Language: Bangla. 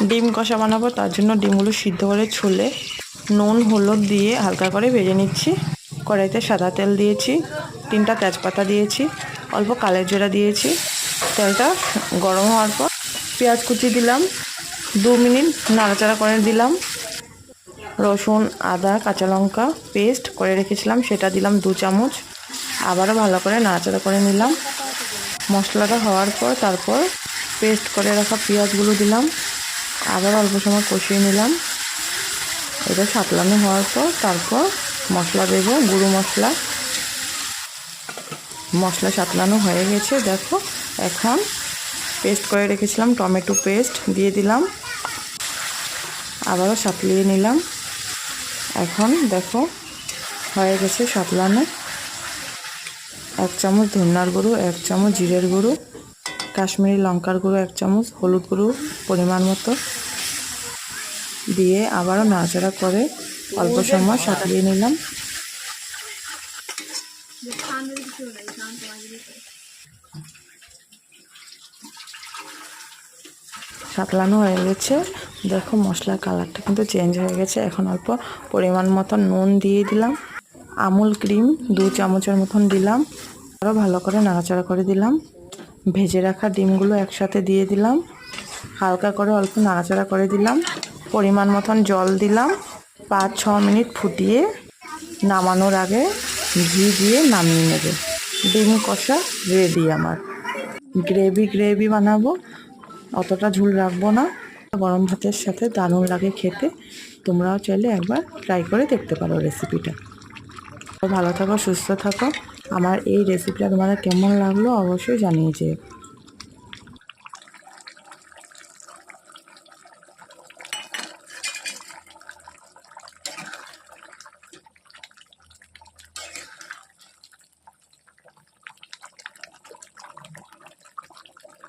ডিম কষা বানাবো, তার জন্য ডিমগুলো সিদ্ধ করে ছুলে নুন হলুদ দিয়ে হালকা করে ভেজে নিচ্ছি। কড়াইতে সাদা তেল দিয়েছি, 3টা তেজপাতা দিয়েছি, অল্প কালো জিরা দিয়েছি। তেলটা গরম হওয়ার পর পেঁয়াজ কুচি দিলাম, 2 মিনিট নাড়াচাড়া করে দিলাম। রসুন আদা কাঁচা লঙ্কা পেস্ট করে রেখেছিলাম সেটা দিলাম 2 চামচ। আবারও ভালো করে নাড়াচাড়া করে নিলাম। মশলাটা হওয়ার পর তারপর পেস্ট করে রাখা পেঁয়াজগুলো দিলাম, আবার অল্প সময় কষিয়ে নিলাম। এটা সাতলানো হওয়ার পর তারপর মশলা দেবো, গুঁড়ো মশলা সাতলানো হয়ে গেছে। দেখো এখন পেস্ট করে রেখেছিলাম টমেটো পেস্ট দিয়ে দিলাম, আবারও সাতলিয়ে নিলাম। এখন দেখো হয়ে গেছে সাতলানো। 1 চামচ ধনিয়ার গুঁড়ো, 1 চামচ জিরের গুঁড়ো, কাশ্মীরি লঙ্কার গুঁড়ো 1 চামচ, হলুদ গুঁড়ো পরিমাণ মতো দিয়ে আবারও নাড়াচাড়া করে অল্প সময় সাতলিয়ে নিলাম। সাতলানো হয়ে গেছে। দেখো মশলার কালারটা কিন্তু চেঞ্জ হয়ে গেছে। এখন অল্প পরিমাণ মতো নুন দিয়ে দিলাম, আমুল ক্রিম 2 চামচের মতন দিলাম, আরও ভালো করে নাড়াচাড়া করে দিলাম। ভেজে রাখা ডিমগুলো একসাথে দিয়ে দিলাম, হালকা করে অল্প নাড়াচাড়া করে দিলাম। পরিমাণ মতন জল দিলাম। 5-6 মিনিট ফুটিয়ে নামানোর আগে ঘি দিয়ে নামিয়ে নেবে। ডিম কষা রেডি আমার। গ্রেভি বানাবো, অতটা ঝোল রাখবো না। গরম ভাতের সাথে দারুণ লাগে খেতে। তোমরাও চাইলে একবার ট্রাই করে দেখতে পারো রেসিপিটা। ভালো থাকো, সুস্থ থাকো। আমার এই রেসিপিটা তোমাদের কেমন লাগলো অবশ্যই জানিয়ে যেও।